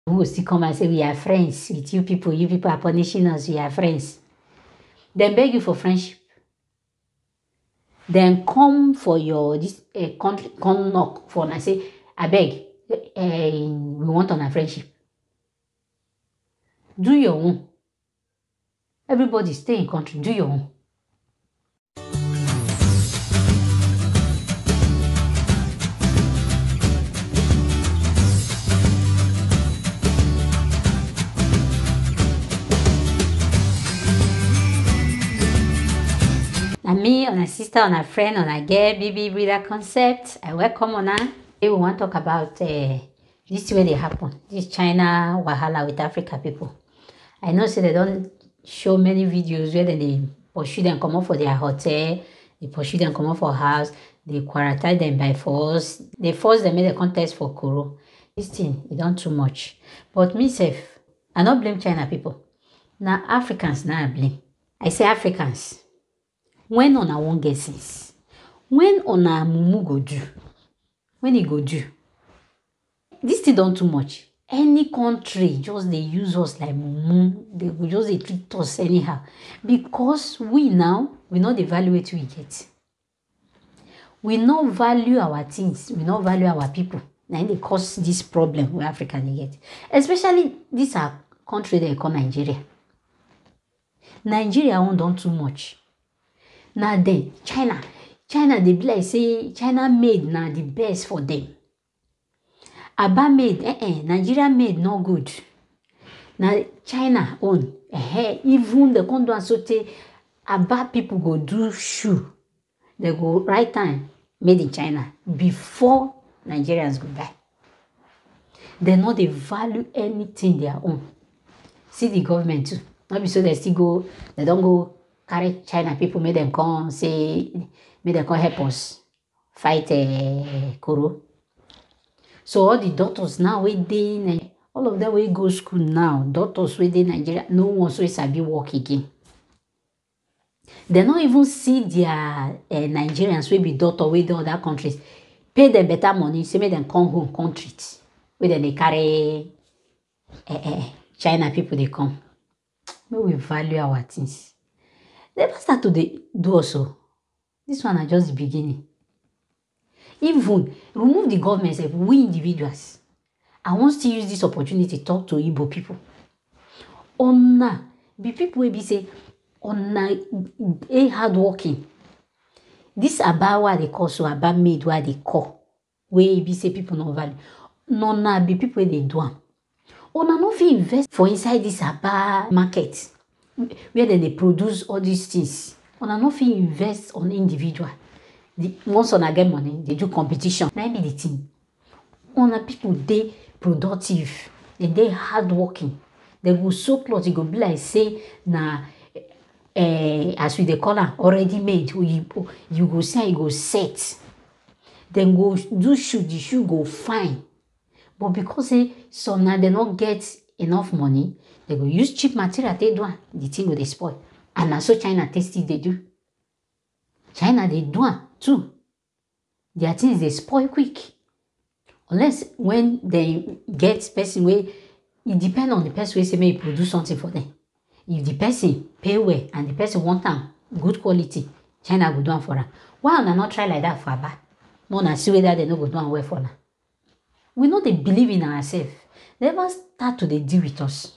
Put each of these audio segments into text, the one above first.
Who will still come and say, we are friends with you people are punishing us, we are friends. Then beg you for friendship. Then come for your this country, come knock for and say, I beg, we want on a friendship. Do your own. Everybody stay in country, do your own. And me, on a sister, on a friend, on a girl, baby breeder concept. I welcome on her. Today we want to talk about this way they happen. This China wahala with Africa people. I know so they don't show many videos where they pursue them come up for their hotel, they pursue them come up for house, they quarantine them by force, they force them in the contest for Koro. This thing, it done too much. But me self, I don't blame China people. Now Africans now I blame. I say Africans. When on a one get sense, when on a mumu go do, when he go do, this thing done too much. Any country just they use us like mumu, they go just they treat us anyhow. Because we now, we not evaluate we get. We not value our things, we not value our people. Now they cause this problem where Africa they get. Especially these are country they call Nigeria. Nigeria won't done too much. Now then, China they be like say China made now the best for them. Aba made, Nigeria made no good. Now China own, even the condo and sote Aba people go do shoe. They go right time made in China before Nigerians go buy. They know they value anything their own. See the government too. Not be so they still go, they don't go carry China people, make them come say, make them come help us fight Koro. So all the doctors now within all of them will go school now. Doctors within Nigeria, no one so is be work again. They not even see their Nigerians will be doctor with other countries. Pay them better money, say make them come home countries. Where then they carry China people they come. May we value our things. They start to do also. This one are just the beginning. Even remove the government, we individuals. I want to use this opportunity to talk to Igbo people. Onna, be people will be say, onna a hard working. This about what they call so about made what they call. Where be say people no value. Nonna be people they do. Onna no fit invest for inside this about market. Where then they produce all these things. On a not invest on individual. Once on a get money, they do competition. Now be the thing. On a people they productive, they hard working. They go so close, it go be like say na as we they call her already made. You go say you go set. Then go do shoe, the shoe go fine. But because some now they not get enough money, they go use cheap material, they do the thing will they spoil. And now so China tasty they do. China they do too. Their things they spoil quick. Unless when they get person where it depends on the person where say may produce something for them. If the person pay well and the person want them good quality, China go do them for them. Why on not try like that for Aba? No, na see whether they no go do them well for them. We know they believe in ourselves. They never start to deal with us.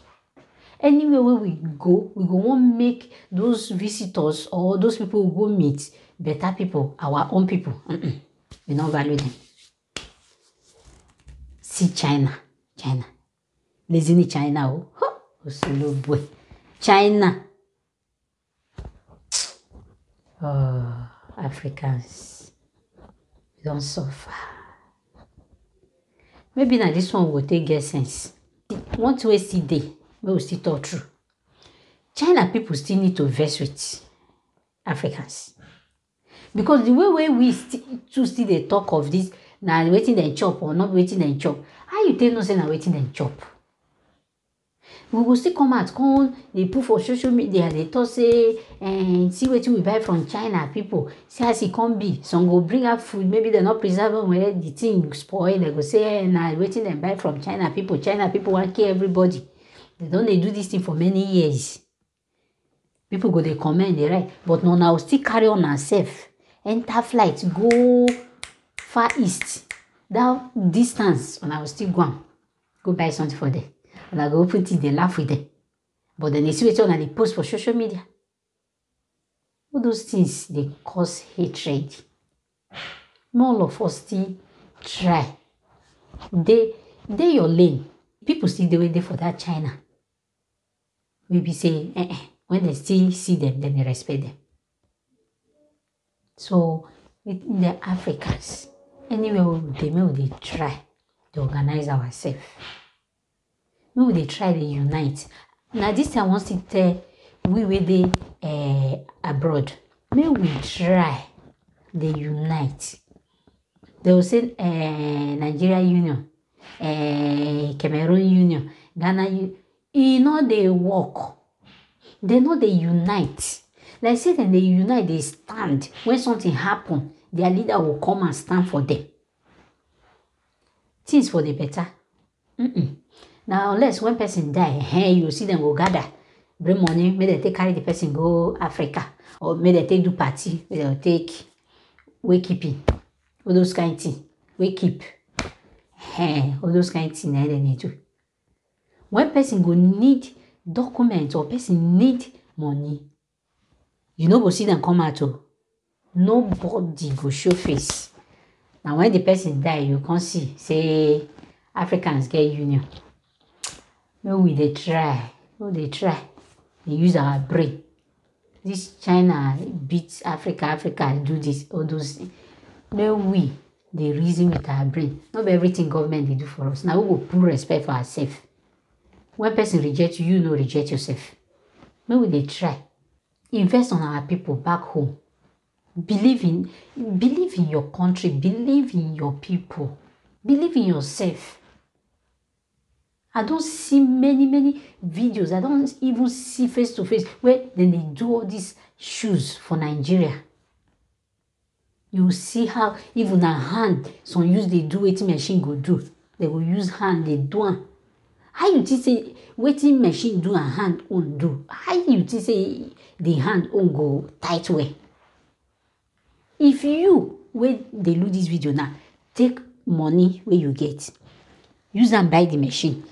Anywhere where we go want to make those visitors or those people who go meet better people, our own people. We don't value them. See China. Lazy China. Oh, boy. China. Oh, Africans. We don't suffer. Maybe now this one will take get sense. Want to see day. We will still talk true. China people still need to invest with Africans. Because the way we still they talk of this, now waiting they chop or not waiting they chop. How you tell no say now waiting they chop? we go still come out come dey put for social media dey talk say see wetin we buy from China people see as e come be. Some go bring out food maybe dem no preserve am well the thing spoil, dem go say na wetin dem buy from China people wan kill everybody. Dem don dey do dis thing for many years. People go dey comment dey write, but una go still carry una sef enter flight go far east. That distance una go still go am go buy something for them. Una go open teeth dey laugh with them. But then dey see wetin una dey post for social media. All those things dey cause hatred. Make all of us still try dey your lane. People still dey for that China. We be say when they still see them, then they respect them. So within the Africans, anywhere we dey try to organize ourselves. Make we dey try to unite. Now this time I wan still tell we wey dey abroad, make we try dey unite. They will say Nigeria Union, Cameroon Union, Ghana Union. E no dey work. They no dey unite. Like say dem dey unite, dey stand. When something happen, their leader will come and stand for them. Things for the better. Now unless when person die, you see them go gather, bring money, make dem take carry the person go Africa, or make dem take do party, make dem take wakekeeping, all those kind of things. Wake keep, all those kind of things na dem dey do. When person go need document or person need money, you no go see them come out o. Nobody go show face. Now when the person die, you can't see say Africans get union. No, we dey try. No, they try. They use our brain. This China beats Africa. Africa do this, all those things. No, we dey reason with our brain. Not everything government they do for us. Now we will put respect for ourselves. When person reject you, you no reject yourself. Maybe they try. Invest on our people back home. Believe in your country. Believe in your people. Believe in yourself. I don't see many videos. I don't even see face to face where then they do all these shoes for Nigeria. You see how even a hand, some use they do wetin machine go do. They will use hand, they do am. How you think say wetin machine do and hand own do? How you think say the hand own go tight well? If you wey dey do this video now, take money where you get, use and buy the machine,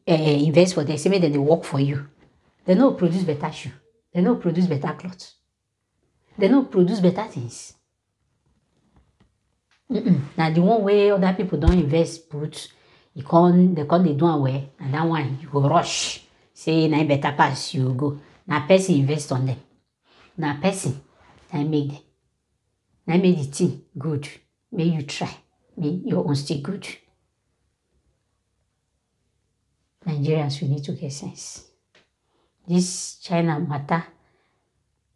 invest for them, say make them dey work for you. They no produce better shoe. They no produce better clothes. They no produce better things. Now the one where other people don't invest put, they come dey do am well, and that one you go rush. Say na better pass you go. Now person invest on them. Now person I make them. I make the thing good. May you try. Make your own still good. Nigerians, we need to get sense. This China matter,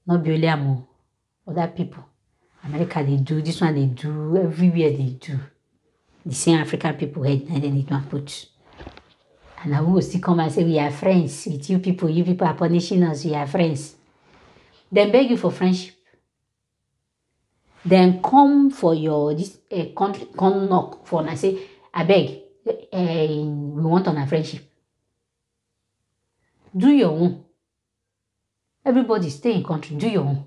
not be only among other people. America they do, this one they do, everywhere they do. The same African people head and then they don't put. And I will still come and say we are friends with you people are punishing us, we are friends. Then beg you for friendship. Then come for your this country, come knock for and I say, I beg, we want on a friendship. Do your own. Everybody stay in country, do your own.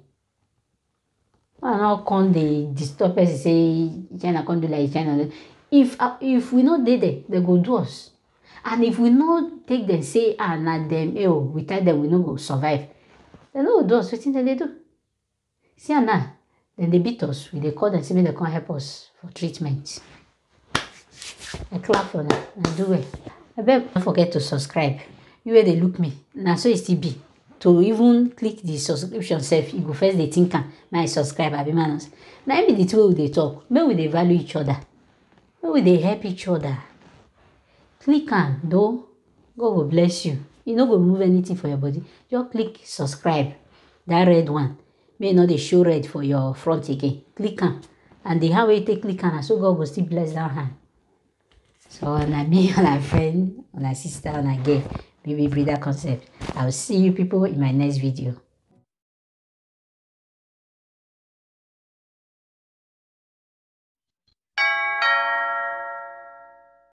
And how come they disturb us say China can't do like China? If we not there, they go do us. And if we not take them, say not them, we tell them we not go survive. They no do us. What thing they do? See now, then they beat us. We they call them, say they can't help us for treatment. I clap for them. I do it. I beg don't forget to subscribe. You where they look me. Now so it's TB. To even click the subscription self, you go first they think my subscribe, I be manos. Now be the two way they talk. Maybe they value each other. Maybe they help each other. Click on though. God will bless you. You no go remove anything for your body. Just click subscribe. That red one. May not they show red for your front again. Click on. And the hand way you take click on, so God will still bless that hand. So on a me, on a friend, on a sister, on a girl, baby breeder concept. I'll see you people in my next video.